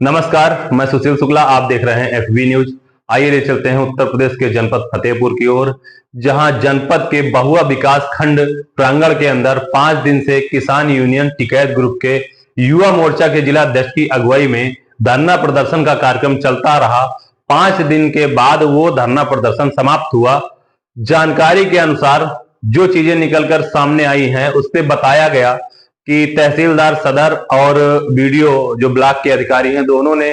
नमस्कार, मैं सुशील शुक्ला। आप देख रहे हैं एफबी न्यूज। आइए ले चलते हैं उत्तर प्रदेश के जनपद फतेहपुर की ओर, जहां जनपद के बहुआ विकास खंड प्रांगण के अंदर 5 दिन से किसान यूनियन टिकैत ग्रुप के युवा मोर्चा के जिला अध्यक्ष की अगुवाई में धरना प्रदर्शन का कार्यक्रम चलता रहा। 5 दिन के बाद वो धरना प्रदर्शन समाप्त हुआ। जानकारी के अनुसार जो चीजें निकलकर सामने आई हैं, उस पे बताया गया कि तहसीलदार सदर और बीडीओ जो ब्लॉक के अधिकारी हैं, दोनों ने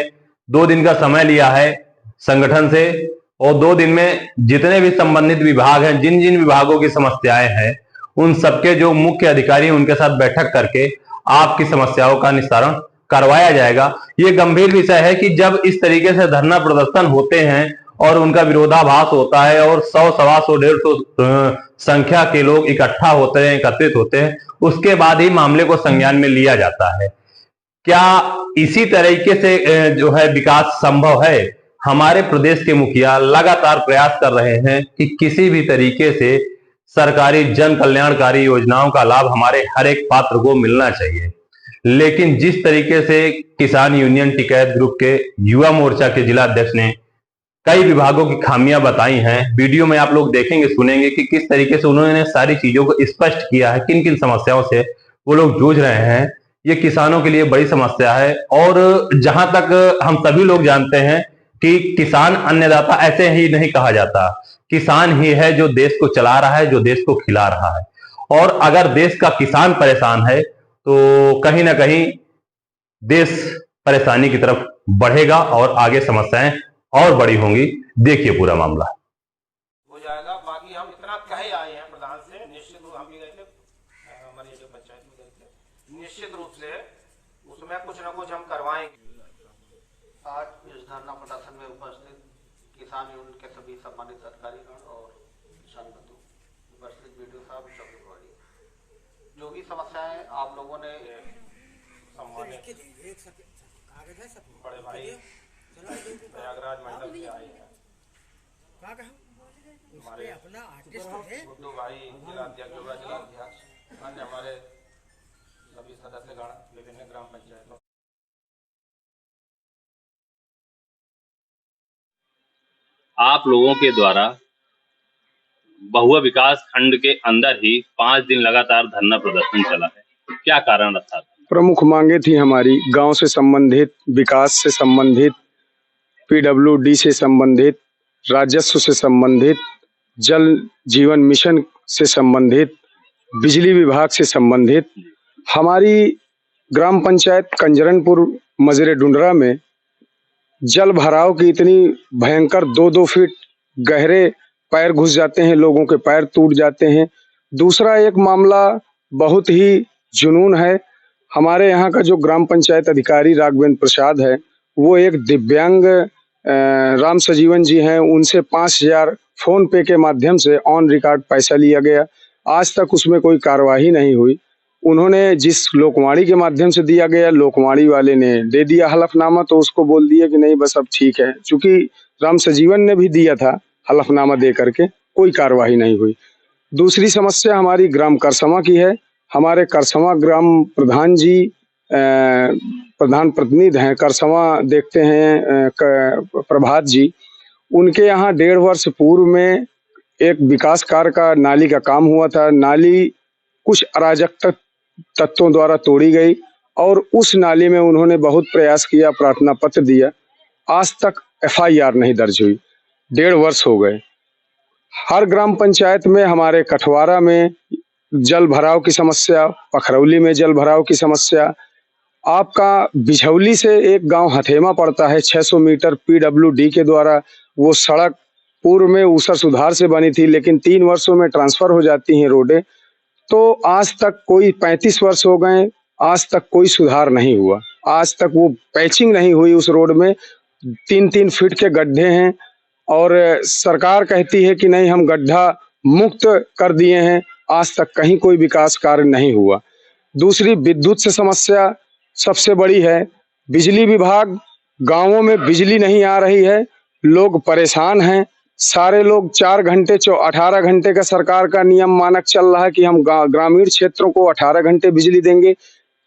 2 दिन का समय लिया है संगठन से, और 2 दिन में जितने भी संबंधित विभाग हैं, जिन जिन विभागों की समस्याएं हैं, उन सबके जो मुख्य अधिकारी हैं उनके साथ बैठक करके आपकी समस्याओं का निस्तारण करवाया जाएगा। ये गंभीर विषय है कि जब इस तरीके से धरना प्रदर्शन होते हैं और उनका विरोधाभास होता है और 100, 125, 150 संख्या के लोग इकट्ठा होते हैं, एकत्रित होते हैं, उसके बाद ही मामले को संज्ञान में लिया जाता है। क्या इसी तरीके से जो है विकास संभव है? हमारे प्रदेश के मुखिया लगातार प्रयास कर रहे हैं कि किसी भी तरीके से सरकारी जन कल्याणकारी योजनाओं का लाभ हमारे हर एक पात्र को मिलना चाहिए, लेकिन जिस तरीके से किसान यूनियन टिकैत ग्रुप के युवा मोर्चा के जिला अध्यक्ष ने कई विभागों की खामियां बताई हैं, वीडियो में आप लोग देखेंगे, सुनेंगे कि किस तरीके से उन्होंने सारी चीजों को स्पष्ट किया है, किन किन समस्याओं से वो लोग जूझ रहे हैं। ये किसानों के लिए बड़ी समस्या है, और जहां तक हम सभी लोग जानते हैं कि किसान अन्नदाता ऐसे ही नहीं कहा जाता। किसान ही है जो देश को चला रहा है, जो देश को खिला रहा है। और अगर देश का किसान परेशान है तो कहीं ना कहीं देश परेशानी की तरफ बढ़ेगा और आगे समस्याएं और बड़ी होंगी। देखिए पूरा मामला हो जाएगा। बाकी हम इतना कहे आए हैं प्रधान से, निश्चित रूप हम भी गए थे, हमारी जो पंचायत में गए थे, निश्चित रूप से उसमें कुछ ना कुछ हम करवाएंगे। आज इस धरना प्रदर्शन में उपस्थित किसान यूनियन के सभी सम्मानित अधिकारीगण और किसान बंधु, उपस्थित वीडियो साहब, चौकीवाड़ी, जो भी समस्याएं आप लोगों ने सम्मानित बड़े भाई प्रयागराज मंडल से आए हैं, हमारे गुड्डू भाई जिलाध्यक्ष, अन्य हमारे सभी सदस्यगण विभिन्न ग्राम पंचायतों। आप लोगों के द्वारा बहुआ विकास खंड के अंदर ही 5 दिन लगातार धरना प्रदर्शन चला है, क्या कारण रहा? प्रमुख मांगे थी हमारी गांव से संबंधित, विकास से संबंधित, पीडब्ल्यूडी से संबंधित, राजस्व से संबंधित, जल जीवन मिशन से संबंधित, बिजली विभाग से संबंधित। हमारी ग्राम पंचायत कंजरनपुर मजरे डुंडरा में जल भराव की इतनी भयंकर 2-2 फीट गहरे पैर घुस जाते हैं, लोगों के पैर टूट जाते हैं। दूसरा एक मामला बहुत ही जुनून है। हमारे यहाँ का जो ग्राम पंचायत अधिकारी राघवेंद्र प्रसाद है, वो एक दिव्यांग राम सजीवन जी हैं, उनसे 5,000 फोन पे के माध्यम से ऑन रिकॉर्ड पैसा लिया गया। आज तक उसमें कोई कार्यवाही नहीं हुई। उन्होंने जिस लोकवाणी के माध्यम से दिया गया, लोकवाणी वाले ने दे दिया हलफनामा, तो उसको बोल दिया कि नहीं बस अब ठीक है। चूंकि राम सजीवन ने भी दिया था हलफनामा दे करके, कोई कार्यवाही नहीं हुई। दूसरी समस्या हमारी ग्राम करसमा की है। हमारे करसमा ग्राम प्रधान जी प्रधान प्रतिनिधि हैं, करसमा देखते हैं प्रभात जी, उनके यहाँ 1.5 वर्ष पूर्व में एक विकास कार्य का नाली का काम हुआ था। नाली कुछ अराजक तत्वों द्वारा तोड़ी गई और उस नाली में उन्होंने बहुत प्रयास किया, प्रार्थना पत्र दिया, आज तक FIR नहीं दर्ज हुई। 1.5 वर्ष हो गए। हर ग्राम पंचायत में, हमारे कठवारा में जल भराव की समस्या, पखरौली में जल भराव की समस्या, आपका बिझौली से एक गांव हथेमा पड़ता है 600 मीटर PWD के द्वारा। वो सड़क पूर्व में ऊसर सुधार से बनी थी, लेकिन 3 वर्षों में ट्रांसफर हो जाती हैं रोडें। तो आज तक कोई 35 वर्ष हो गए, आज तक कोई सुधार नहीं हुआ। आज तक वो पैचिंग नहीं हुई। उस रोड में 3-3 फीट के गड्ढे हैं और सरकार कहती है कि नहीं हम गड्ढा मुक्त कर दिए हैं। आज तक कहीं कोई विकास कार्य नहीं हुआ। दूसरी विद्युत से समस्या सबसे बड़ी है। बिजली विभाग, गांवों में बिजली नहीं आ रही है, लोग परेशान हैं। सारे लोग 4 घंटे 18 घंटे का सरकार का नियम मानक चल रहा है कि हम ग्रामीण क्षेत्रों को 18 घंटे बिजली देंगे।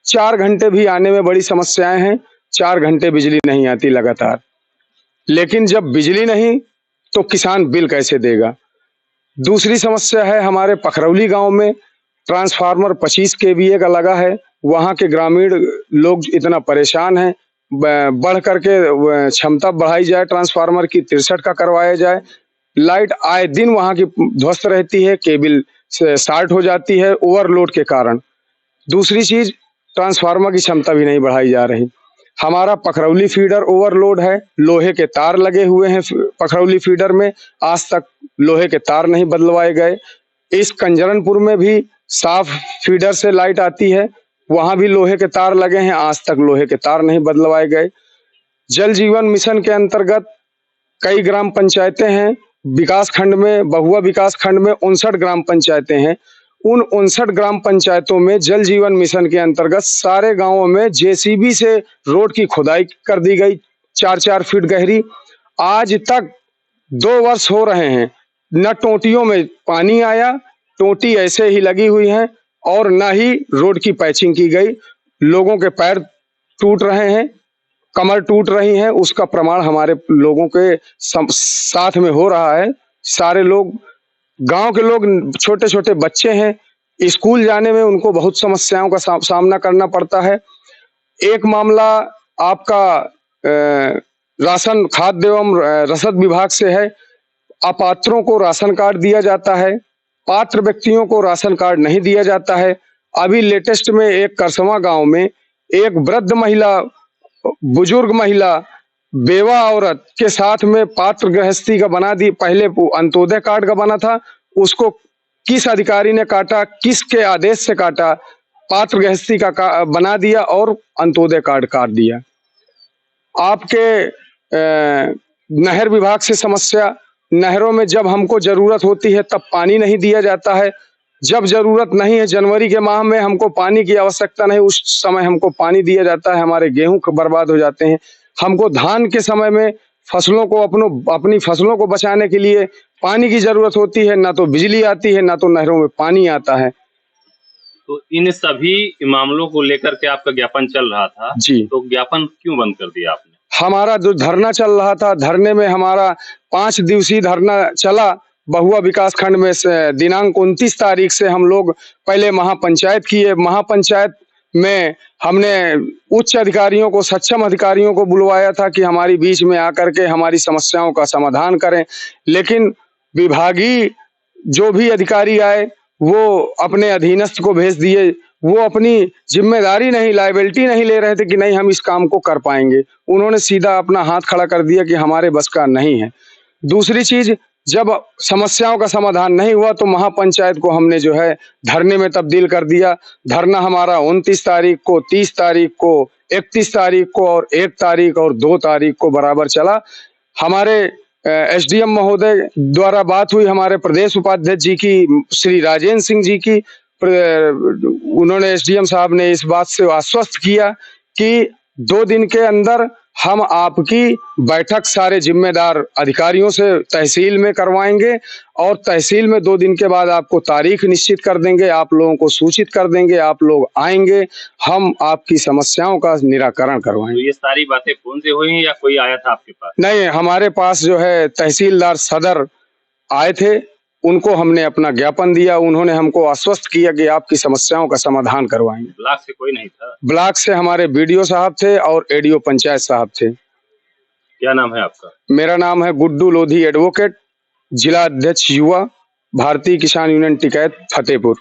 4 घंटे भी आने में बड़ी समस्याएं हैं। 4 घंटे बिजली नहीं आती लगातार। लेकिन जब बिजली नहीं तो किसान बिल कैसे देगा। दूसरी समस्या है हमारे पखरौली गांव में ट्रांसफार्मर 25 केवीए का लगा है। वहां के ग्रामीण लोग इतना परेशान हैं, बढ़ करके क्षमता बढ़ाई जाए, ट्रांसफार्मर की 63 का करवाया जाए। लाइट आए दिन वहां की ध्वस्त रहती है, केबल से शॉर्ट हो जाती है ओवरलोड के कारण। दूसरी चीज, ट्रांसफार्मर की क्षमता भी नहीं बढ़ाई जा रही। हमारा पखरौली फीडर ओवरलोड है, लोहे के तार लगे हुए हैं पखरौली फीडर में, आज तक लोहे के तार नहीं बदलवाए गए। इस कंजरनपुर में भी साफ फीडर से लाइट आती है, वहां भी लोहे के तार लगे हैं, आज तक लोहे के तार नहीं बदलवाए गए। जल जीवन मिशन के अंतर्गत कई ग्राम पंचायतें हैं, विकास खंड में, बहुआ विकास खंड में 59 ग्राम पंचायतें हैं। उन 59 ग्राम पंचायतों में जल जीवन मिशन के अंतर्गत सारे गांवों में जेसीबी से रोड की खुदाई कर दी गई, 4-4 फीट गहरी। आज तक 2 वर्ष हो रहे हैं, न टोटियों में पानी आया, टोटी ऐसे ही लगी हुई है, और न ही रोड की पैचिंग की गई। लोगों के पैर टूट रहे हैं, कमर टूट रही है, उसका प्रमाण हमारे लोगों के साथ में हो रहा है। सारे लोग, गांव के लोग, छोटे छोटे बच्चे हैं, स्कूल जाने में उनको बहुत समस्याओं का सामना करना पड़ता है। एक मामला आपका राशन खाद्य एवं रसद विभाग से है। अपात्रों को राशन कार्ड दिया जाता है, पात्र व्यक्तियों को राशन कार्ड नहीं दिया जाता है। अभी लेटेस्ट में एक करसवा गांव में एक वृद्ध महिला, बुजुर्ग महिला, बेवा औरत के साथ में पात्र गृहस्थी का बना दी। पहले अंत्योदय कार्ड का बना था, उसको किस अधिकारी ने काटा, किसके आदेश से काटा, पात्र गृहस्थी का बना दिया और अंत्योदय कार्ड काट दिया। आपके नहर विभाग से समस्या, नहरों में जब हमको जरूरत होती है तब पानी नहीं दिया जाता है। जब जरूरत नहीं है, जनवरी के माह में हमको पानी की आवश्यकता नहीं, उस समय हमको पानी दिया जाता है, हमारे गेहूं बर्बाद हो जाते हैं। हमको धान के समय में फसलों को अपनी फसलों को बचाने के लिए पानी की जरूरत होती है, ना तो बिजली आती है, ना तो नहरों में पानी आता है। तो इन सभी मामलों को लेकर के आपका ज्ञापन चल रहा था जी, तो ज्ञापन क्यों बंद कर दिया आपने? हमारा जो धरना चल रहा था, धरने में हमारा 5 दिवसीय धरना चला बहुआ विकास खंड में। से दिनांक 29 तारीख से हम लोग पहले महापंचायत किए। महापंचायत में हमने उच्च अधिकारियों को, सक्षम अधिकारियों को बुलवाया था कि हमारी बीच में आकर के हमारी समस्याओं का समाधान करें। लेकिन विभागीय जो भी अधिकारी आए वो अपने अधीनस्थ को भेज दिए। वो अपनी जिम्मेदारी नहीं, लायबिलिटी नहीं ले रहे थे कि नहीं हम इस काम को कर पाएंगे। उन्होंने सीधा अपना हाथ खड़ा कर दिया कि हमारे बस का नहीं है। दूसरी चीज, जब समस्याओं का समाधान नहीं हुआ तो महापंचायत को हमने जो है धरने में तब्दील कर दिया। धरना हमारा 29 तारीख को, 30 तारीख को, 31 तारीख को और 1 तारीख और 2 तारीख को बराबर चला। हमारे एसडीएम महोदय द्वारा बात हुई, हमारे प्रदेश उपाध्यक्ष जी की, श्री राजेंद्र सिंह जी की। उन्होंने, एसडीएम साहब ने इस बात से आश्वस्त किया कि 2 दिन के अंदर हम आपकी बैठक सारे जिम्मेदार अधिकारियों से तहसील में करवाएंगे और तहसील में 2 दिन के बाद आपको तारीख निश्चित कर देंगे, आप लोगों को सूचित कर देंगे, आप लोग आएंगे, हम आपकी समस्याओं का निराकरण करवाएंगे। तो ये सारी बातें फोन से हुई हैं या कोई आया था आपके पास? नहीं, हमारे पास जो है तहसीलदार सदर आए थे, उनको हमने अपना ज्ञापन दिया। उन्होंने हमको आश्वस्त किया कि आपकी समस्याओं का समाधान करवाएंगे। ब्लॉक से कोई नहीं था? ब्लॉक से हमारे बीडीओ साहब थे और एडीओ पंचायत साहब थे। क्या नाम है आपका? मेरा नाम है गुड्डू लोधी एडवोकेट, जिला अध्यक्ष युवा, भारतीय किसान यूनियन टिकैत, फतेहपुर।